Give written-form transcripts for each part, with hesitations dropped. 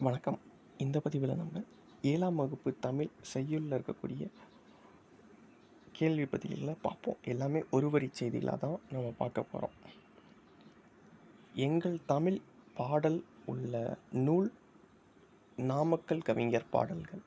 வணக்கம். இந்த பதிவில் நம்ம 7ஆம் வகுப்பு தமிழ் செய்யுளில் இருக்கக்கூடிய கேள்வி பதில்களை பார்ப்போம். எல்லாமே ஒரு வரி செய்திகளாக தான் நம்ம பார்க்க போகிறோம். எங்கள் தமிழ் பாடல் உள்ள நூல் நாமக்கல் கவிஞர் பாடல்கள்.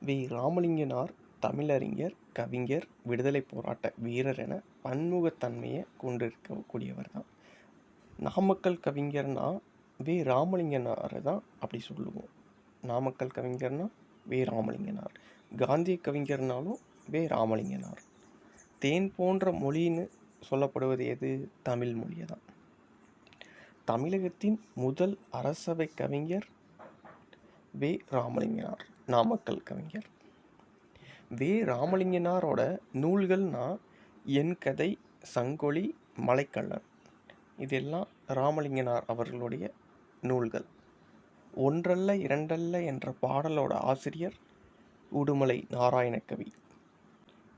வி. ராமலிங்கனார் தமிழறிஞர், கவிஞர், விடுதலை போராட்ட வீரர் என பன்முகத்தன்மையை கொண்டிருக்கக்கூடியவர் தான். நாமக்கல் கவிஞர்னா வி. ராமலிங்கனாரை தான் அப்படி சொல்லுவோம். நாமக்கல் கவிஞர்னா வே ராமலிங்கனார். காந்திய கவிஞர்னாலும் வே ராமலிங்கனார். தேன் போன்ற மொழின்னு சொல்லப்படுவது எது? தமிழ் மொழியை தான். தமிழகத்தின் முதல் அரசவை கவிஞர் வே ராமலிங்கனார், நாமக்கல் கவிஞர். வே ராமலிங்கனாரோட நூல்கள்னா என் கதை, சங்கொலி, மலைக்கள்ளன், இதெல்லாம் ராமலிங்கனார் அவர்களுடைய நூல்கள். ஒன்றல்ல இரண்டல்ல என்ற பாடலோட ஆசிரியர் உடுமலை நாராயணகவி.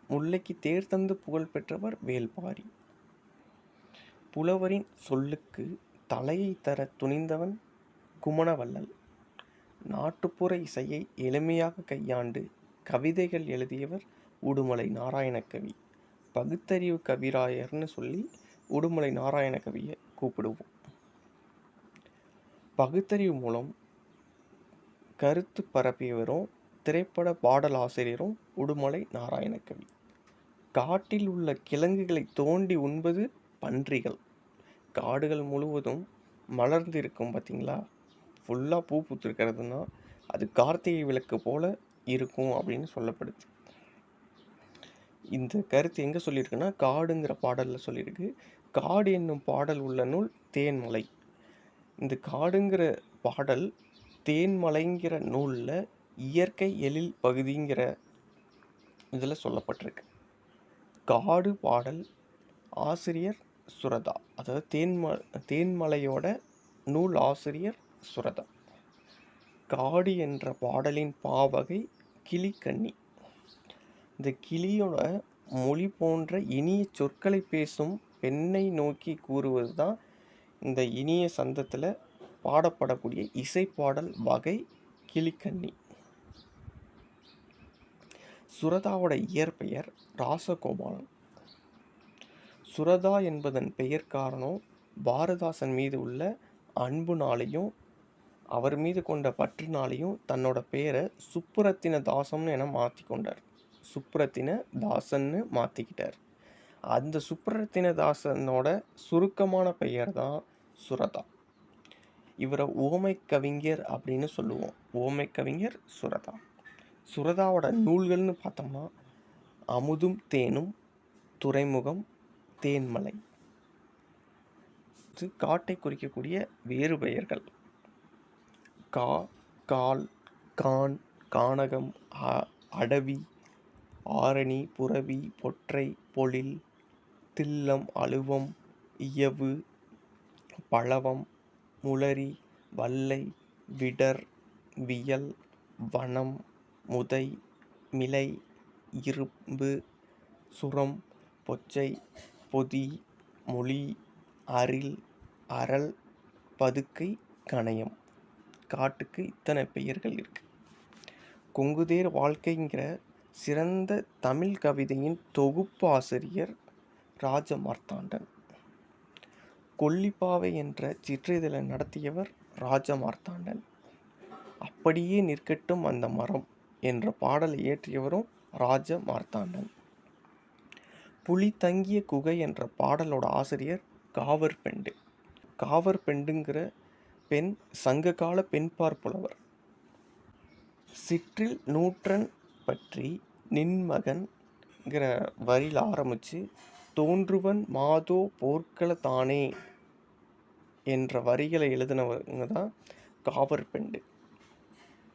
முல்லைக்கு தேர் தந்து புகழ் பெற்றவர் வேல்பாரி. புலவரின் சொல்லுக்கு தலையை தர துணிந்தவன் குமணவள்ளல். நாட்டுப்புற இசையை எளிமையாக கையாண்டு கவிதைகள் எழுதியவர் உடுமலை நாராயணகவி. பகுத்தறிவு கவிராயர்னு சொல்லி உடுமலை நாராயணகவியை கூப்பிடுவோம். பகுத்தறிவு மூலம் கருத்து பரப்பியவரும் திரைப்பட பாடலாசிரியரும் உடுமலை நாராயணகவி. காட்டில் உள்ள கிழங்குகளை தோண்டி உண்பது பன்றிகள். காடுகள் முழுவதும் மலர்ந்திருக்கும் பார்த்தீங்களா, ஃபுல்லாக பூ பூத்திருக்கிறதுனா அது கார்த்திகை விளக்கு போல இருக்கும் அப்படின்னு சொல்லப்படுது. இந்த கருத்து எங்கே சொல்லியிருக்குன்னா காடுங்கிற பாடலில் சொல்லியிருக்கு. காடு என்னும் பாடல் உள்ள நூல் தேன்மலை. இந்த காடுங்கிற பாடல் தேன்மலைங்கிற நூலில் இயற்கை எழில் பகுதிங்கிற இதில் சொல்லப்பட்டிருக்கு. காடு பாடல் ஆசிரியர் சுரதா, அதாவது தேன்மலையோட நூல் ஆசிரியர் சுரதா. காடு என்ற பாடலின் பாவகை கிளிக்கண்ணி. இந்த கிளியோட மொழி போன்ற இனிய சொற்களை பேசும் பெண்ணை நோக்கி கூறுவது தான் இந்த இனிய சந்தத்தில் பாடப்படக்கூடிய இசைப்பாடல் வகை கிளிக்கண்ணி. சுரதாவோட இயற்பெயர் ராசகோபாலன். சுரதா என்பதன் பெயர் காரணம் பாரதாசன் மீது உள்ள அன்புனாலையும் அவர் மீது கொண்ட பற்றுனாலையும் தன்னோட பெயரை சுப்புரத்தின தாசம்னு என மாற்றி கொண்டார். சுப்புரத்தின தாசன்னு மாற்றிக்கிட்டார். அந்த சுப்புரத்தின தாசனோட சுருக்கமான பெயர் தான் சுரதா. இவரை ஓமை கவிஞர் அப்படின்னு சொல்லுவோம். ஓமை கவிஞர் சுரதா. சுரதாவோட நூல்கள்னு பார்த்தோம்னா அமுதும் தேனும், துறைமுகம், தேன்மலை. காட்டை குறிக்கக்கூடிய வேறு பெயர்கள் கா, கால், கான், கானகம், அடவி, ஆரணி, புரவி, பொற்றை, பொழில், தில்லம், அழுவம், இயவு, பழவம், முளரி, வல்லை, விடர், வியல், வனம், முதை, மிலை, இரும்பு, சுரம், பொச்சை, பொதி, மொழி, அரில், அரல், பதுக்கை, கணையம். காட்டுக்கு இத்தனை பெயர்கள் இருக்கு. கொங்குதேர் வாழ்க்கைங்கிற சிறந்த தமிழ் கவிதையின் தொகுப்பு ஆசிரியர் ராஜமார்த்தாண்டன். கொல்லிப்பாவை என்ற சிற்றிதழை நடத்தியவர் ராஜமார்த்தாண்டன். அப்படியே நிற்கட்டும் அந்த மரம் என்ற பாடலை இயற்றியவரும் ராஜமார்த்தாண்டன். புலி தங்கிய குகை என்ற பாடலோட ஆசிரியர் காவற்பெண்டு. காவற்பெண்டுங்கிற பெண் சங்ககால பெண்பார் புலவர். சிற்றில் நூற்றன் பற்றி நின்மகன்கிற வரியில் ஆரம்பித்து தோன்றுவன் மாதோ போர்க்கள தானே என்ற வரிகளை எழுதினவங்க தான் காவற்பெண்டு.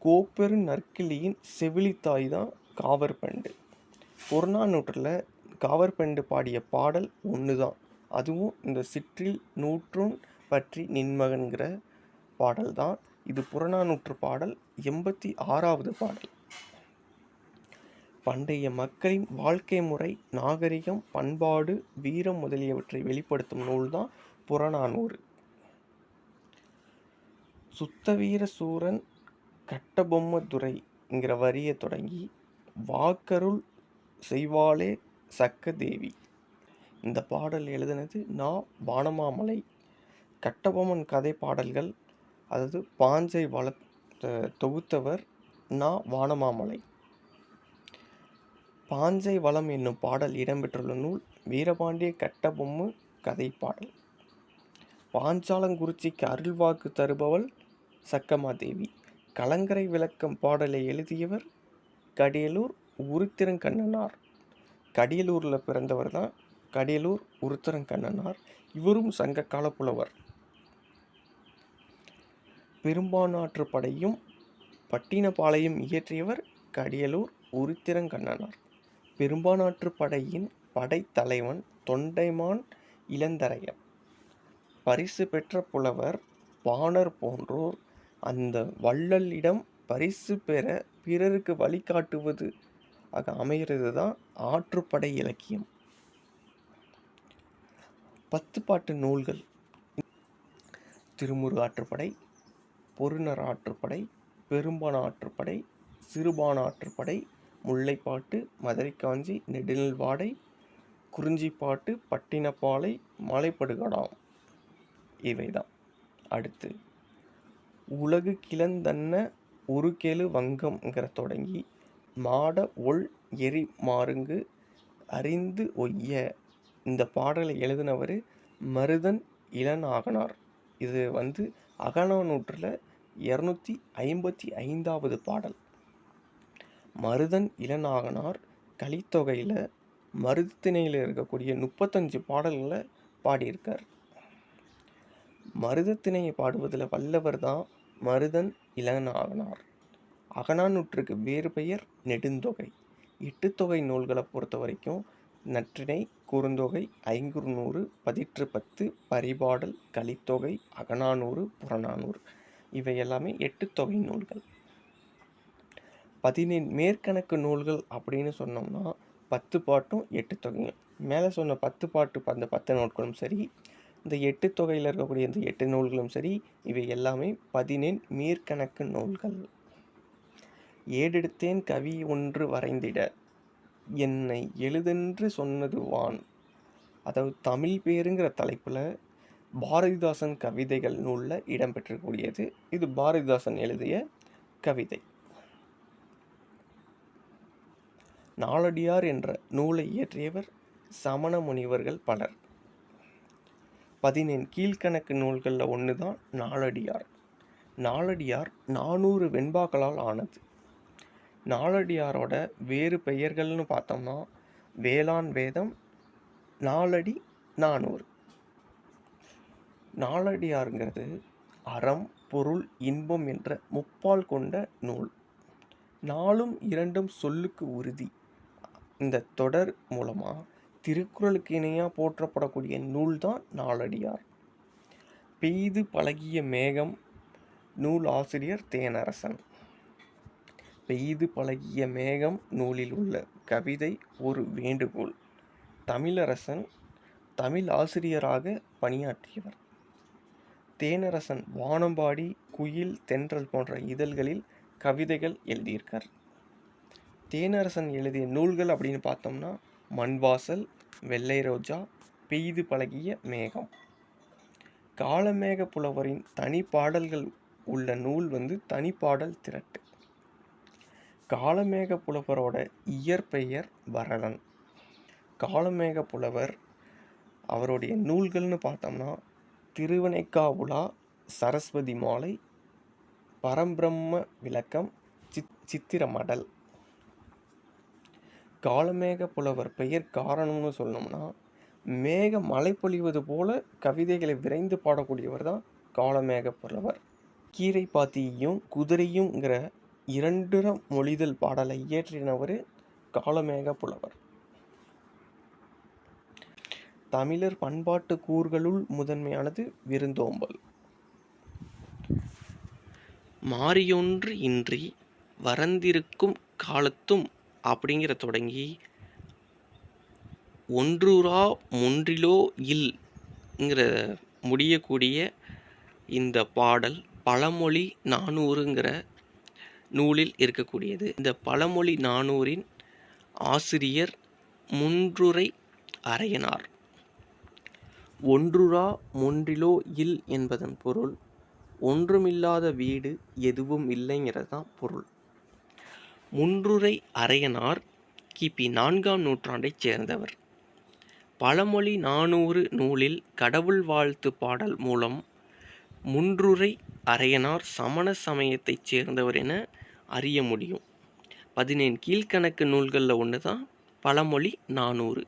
கோப்பெரு நற்கிளியின் செவிலித்தாய் தான் காவற்பெண்டு. புறநானூற்றில் காவற்பெண்டு பாடிய பாடல் ஒன்று தான். அதுவும் இந்த சிற்றில் நூற்றுன் பற்றி நின்மகன்கிற பாடல் தான். இது புறநானூற்று பாடல், 86வது பாடல். பண்டைய மக்களின் வாழ்க்கை முறை, நாகரிகம், பண்பாடு, வீரம் முதலியவற்றை வெளிப்படுத்தும் நூல் தான் புறநானூறு. சுத்தவீர சூரன் கட்டபொம்ம துரைங்கிற வரியை தொடங்கி வாக்கருள் செய்வாளே சக்க தேவி. இந்த பாடல் எழுதினது வானமாமலை. கட்டபொம்மன் கதை பாடல்கள், அதாவது பாஞ்சை தொகுத்தவர் வானமாமலை. பாஞ்சை வளம் என்னும் பாடல் இடம்பெற்றுள்ள நூல் வீரபாண்டிய கட்டபொம்மு கதை பாடல். பாஞ்சாலங்குறிச்சிக்கு அருள்வாக்கு தருபவள் சக்கமாதேவி. கலங்கரை விளக்கம் பாடலை எழுதியவர் கடியலூர் உருத்திரங்கண்ணனார். கடியலூரில் பிறந்தவர் தான் கடியலூர் உருத்திரங்கண்ணனார். இவரும் சங்ககால புலவர். பெரும்பானாற்று படையும் பட்டினப்பாளையும் இயற்றியவர் கடியலூர் உருத்திரங்கண்ணனார். பெரும்பானாற்று படையின் படைத்தலைவன் தொண்டைமான் இளந்தரையர். பரிசு பெற்ற புலவர் பாணர் போன்றோர் அந்த வள்ளலிடம் பரிசு பெற பிறருக்கு வழிகாட்டுவது அமைகிறது தான் ஆற்றுப்படை இலக்கியம். 10 பாட்டு நூல்கள்: திருமுரு ஆற்றுப்படை, பொருநர் ஆற்றுப்படை, பெரும்பான ஆற்றுப்படை, சிறுபான ஆற்றுப்படை, முல்லைப்பாட்டு, மதுரைக்காஞ்சி, நெடுநெல்வாடை, குறிஞ்சிப்பாட்டு, பட்டினப்பாலை, மலைப்படுகடாம் இவைதான். அடுத்து உலகு கிளந்தன்ன உருகெழு வங்கம்ங்கிற தொடங்கி மாட ஒள் எரி மாறுங்கு அறிந்து ஒய்ய. இந்த பாடலை எழுதினவர் மருதன் இளநாகனார். இது அகநானூற்றில் 255வது பாடல். மருதன் இளநாகனார் கலித்தொகையில் மருதத்திணையில் இருக்கக்கூடிய 35 பாடல்களை பாடியிருக்கார். மருதத்திணையை பாடுவதில் வல்லவர் தான் மருதன் இளநாகனார். அகநானூற்றுக்கு வேறு பெயர் நெடுந்தொகை. 8 தொகை நூல்களை பொறுத்த வரைக்கும் நற்றிணை, குறுந்தொகை, ஐங்குறுநூறு, பதிற்று 10, பரிபாடல், கலித்தொகை, அகநானூறு, புறநானூறு இவை எல்லாமே 8 தொகை நூல்கள். 14 மேற்கணக்கு நூல்கள் அப்படின்னு சொன்னோம்னா 10 பாட்டும் 8 தொகையும். மேலே சொன்ன 10 பாட்டு அந்த 10 நூல்களும் சரி, இந்த 8 தொகையில் இருக்கக்கூடிய இந்த 8 நூல்களும் சரி, இவை எல்லாமே 14 மேற்கணக்கு நூல்கள். ஏடெடுத்தேன் கவி ஒன்று வரைந்திட என்னை எழுதென்று சொன்னது வான். அதாவது தமிழ் பேருங்கிற தலைப்பில் பாரதிதாசன் கவிதைகள் நூலில் இடம்பெற்றக்கூடியது. இது பாரதிதாசன் எழுதிய கவிதை. நாலடியார் என்ற நூலை இயற்றியவர் சமண முனிவர்கள் பலர். 14 கீழ்கணக்கு நூல்களில் ஒன்று தான் நாலடியார். நாலடியார் 400 வெண்பாக்களால் ஆனது. நாலடியாரோட வேறு பெயர்கள்னு பார்த்தோம்னா வேளாண் வேதம், நாலடி, 400. நாலடியாருங்கிறது அறம், பொருள், இன்பம் என்ற முப்பால் கொண்ட நூல். 4ம் 2ம் சொல்லுக்கு உறுதி. இந்த தொடர் மூலமாக திருக்குறளுக்கு இணையாக போற்றப்படக்கூடிய நூல் தான் நாலடியார். பெய்து பழகிய மேகம் நூல் ஆசிரியர் தேனரசன். பெய்து பழகிய மேகம் நூலில் உள்ள கவிதை ஒரு வேண்டுகோள். தமிழரசன் தமிழ் ஆசிரியராக பணியாற்றியவர். தேனரசன் வானம்பாடி, குயில், தென்றல் போன்ற இதழ்களில் கவிதைகள் எழுதியிருக்கார். தேனரசன் எழுதிய நூல்கள் அப்படின்னு பார்த்தோம்னா மண்வாசல், வெள்ளை ரோஜா, பெய்து பழகிய மேகம். காளமேக புலவரின் தனி பாடல்கள் உள்ள நூல் தனிப்பாடல் திரட்டு. காளமேக புலவரோட இயற்பெயர் வரலன். காளமேக புலவர் அவருடைய நூல்கள்னு பார்த்தோம்னா திருவனைக்காவுலா, சரஸ்வதி மாலை, பரம்பிரம்ம விளக்கம், சித்திரமடல். காளமேக புலவர் பெயர் காரணம்னு சொன்னோம்னா மேக மழை பொழிவது போல கவிதைகளை விரைந்து பாடக்கூடியவர் தான் காளமேக புலவர். கீரை பாத்தியும் குதிரையும்ங்கிற 2 மொழிதல் பாடலை இயற்றினவர் காளமேக புலவர். தமிழர் பண்பாட்டு கூறுகளுள் முதன்மையானது விருந்தோம்பல். மாறியொன்று இன்றி வரந்திருக்கும் காலத்தும் அப்படிங்கிற தொடங்கி ஒன்றுரா ஒன்றிலோ இல்ங்கிற முடியக்கூடிய இந்த பாடல் பழமொழி 400ங்கிற நூலில் இருக்கக்கூடியது. இந்த பழமொழி 400ன் ஆசிரியர் முன்றுரை அரையனார். ஒன்றுறா மொன்றிலோ இல் என்பதன் பொருள் ஒன்றுமில்லாத வீடு எதுவும் இல்லைங்கிறது தான் பொருள். முன்றுரை அரையனார் கிபி 4ஆம் நூற்றாண்டைச் சேர்ந்தவர். பழமொழி 400 நூலில் கடவுள் வாழ்த்து பாடல் மூலம் முன்றுரை அரையனார் சமண சமயத்தைச் சேர்ந்தவர் என அறிய முடியும். 17 கீழ்கணக்கு நூல்களில் ஒன்று தான் பழமொழி 400.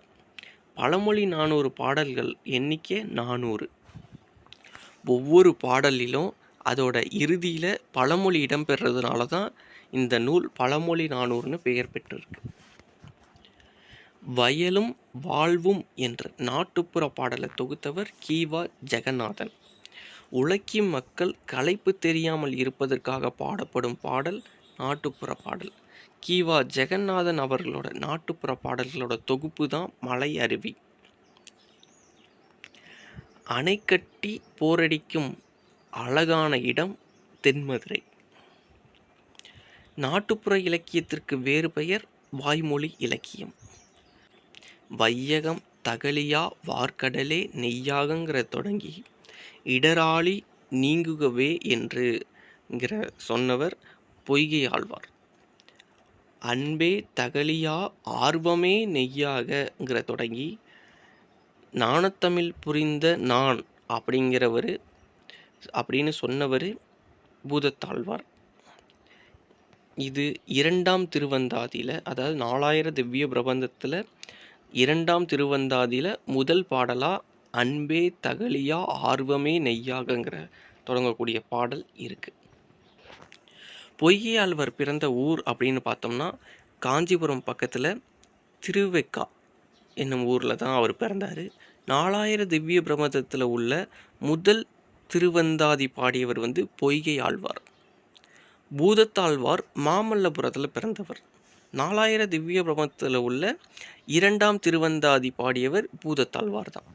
பழமொழி 400 பாடல்கள் எண்ணிக்கை 400. ஒவ்வொரு பாடலிலும் அதோட இறுதியில் பழமொழி இடம்பெறதுனால தான் இந்த நூல் பழமொழி 400ன்னு பெயர் பெற்றிருக்கு. வயலும் வாழ்வும் என்ற நாட்டுப்புற பாடலை தொகுத்தவர் கி.வா. ஜெகநாதன். உழைக்கும் மக்கள் களைப்பு தெரியாமல் இருப்பதற்காக பாடப்படும் பாடல் நாட்டுப்புற பாடல். கி.வா. ஜெகநாதன் அவர்களோட நாட்டுப்புற பாடல்களோட தொகுப்பு தான் மலை அருவி. அணை கட்டி போரடிக்கும் அழகான இடம் தென்மதுரை. நாட்டுப்புற இலக்கியத்திற்கு வேறு பெயர் வாய்மொழி இலக்கியம். வையகம் தகலியா வார்க்கடலே நெய்யாகங்கிற தொடங்கி இடராளி நீங்குகவே என்றுங்கிற சொன்னவர் பொய்கை ஆழ்வார். அன்பே தகலியா ஆர்வமே நெய்யாகங்கிற தொடங்கி நாணத்தமிழ் புரிந்த நான் அப்படின்னு சொன்னவர் பூதத்தாழ்வார். இது 2ஆம் திருவந்தாதியில், அதாவது 4000 திவ்ய பிரபந்தத்தில் 2ஆம் திருவந்தாதியில் முதல் பாடலாக அன்பே தகலியா ஆர்வமே நெய்யாகங்கிற தொடங்கக்கூடிய பாடல் இருக்குது. பொய்கை ஆழ்வார் பிறந்த ஊர் அப்படின்னு பார்த்தோம்னா காஞ்சிபுரம் பக்கத்தில் திருவெக்கா என்னும் ஊரில் தான் அவர் பிறந்தார். 4000 திவ்ய பிரபந்தத்தில் உள்ள முதல் திருவந்தாதி பாடியவர் பொய்கை ஆழ்வார். பூதத்தாழ்வார் மாமல்லபுரத்தில் பிறந்தவர். 4000 திவ்ய பிரபந்தத்தில் உள்ள 2ஆம் திருவந்தாதி பாடியவர் பூதத்தாழ்வார் தான்.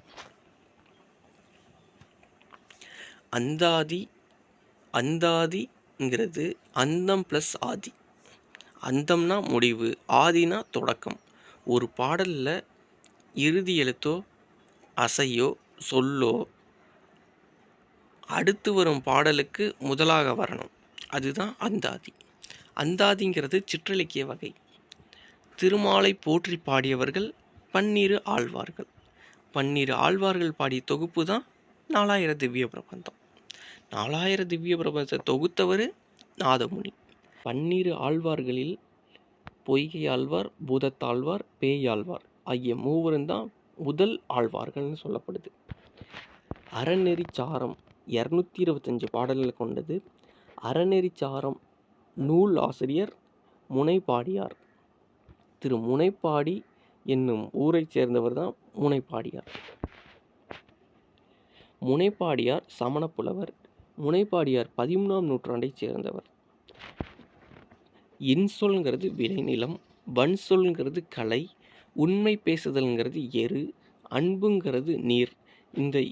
அந்தாதிங்கிறது அந்தம் ப்ளஸ் ஆதி. அந்தம்னா முடிவு, ஆதினா தொடக்கம். ஒரு பாடலில் இறுதி எழுத்தோ அசையோ சொல்லோ அடுத்து வரும் பாடலுக்கு முதலாக வரணும், அதுதான் அந்தாதி. அந்தாதிங்கிறது சிற்றிலக்கிய வகை. திருமாலை போற்றி பாடியவர்கள் 12 ஆழ்வார்கள். 12 ஆழ்வார்கள் பாடிய தொகுப்பு தான் 4000 திவ்ய பிரபந்தம். 4000 திவ்ய பிரபந்தத்தை தொகுத்தவர் நாதமுனி. 12 ஆழ்வார்களில் பொய்கை ஆழ்வார், பூதத்தாழ்வார், பேயாழ்வார் ஆகிய மூவரும் தான் முதல் ஆழ்வார்கள்னு சொல்லப்படுது. அறநெறிச்சாரம் 225 பாடல்களை கொண்டது. அறநெறிச்சாரம் நூல் ஆசிரியர் முனைப்பாடியார். திரு முனைப்பாடி என்னும் ஊரைச் சேர்ந்தவர் தான் முனைப்பாடியார். முனைப்பாடியார் சமண புலவர். முனைப்பாடியார் 13ஆம் நூற்றாண்டைச் சேர்ந்தவர். இன்சொல்ங்கிறது விளைநிலம், வன்சொல்ங்கிறது கலை, உண்மை பேசுதல்ங்கிறது எரு, அன்புங்கிறது நீர்.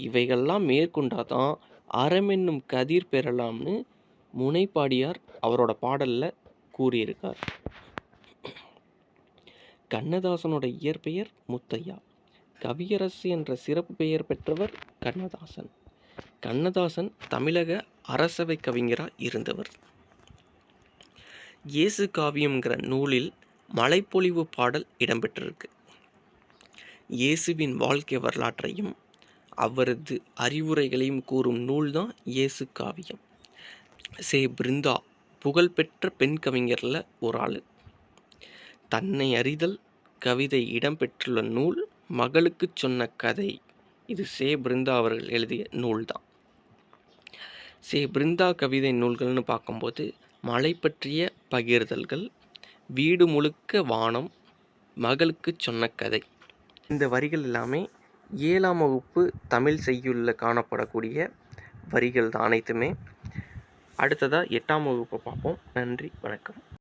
இவைகள்லாம் மேற்கொண்டாதான் அறம் கதிர் பெறலாம்னு முனைப்பாடியார் அவரோட பாடலில் கூறியிருக்கார். கண்ணதாசனோட இயற்பெயர் முத்தையா. கவியரசு என்ற சிறப்பு பெயர் பெற்றவர் கண்ணதாசன். கண்ணதாசன் தமிழக அரசவை கவிஞராக இருந்தவர். இயேசு காவியம்ங்கிற நூலில் மழைப்பொழிவு பாடல் இடம்பெற்றிருக்கு. இயேசுவின் வாழ்க்கை வரலாற்றையும் அவரது அறிவுரைகளையும் கூறும் நூல் தான் இயேசு காவியம். சே. பிருந்தா புகழ்பெற்ற பெண் கவிஞரில் ஒரு ஆள். தன்னை அறிதல் கவிதை இடம்பெற்றுள்ள நூல் மகளுக்கு சொன்ன கதை. இது சே. பிருந்தா அவர்கள் எழுதிய நூல் தான். சே. பிருந்தா கவிதை நூல்கள்னு பார்க்கும்போது மழை பற்றிய பகிர்தல்கள், வீடு முழுக்க வானம், மகளுக்கு சொன்ன கதை. இந்த வரிகள் எல்லாமே 7ஆம் வகுப்பு தமிழ் செய்யுளில் காணப்படக்கூடிய வரிகள் தான் அனைத்துமே. அடுத்ததாக 8ஆம் வகுப்பை பார்ப்போம். நன்றி, வணக்கம்.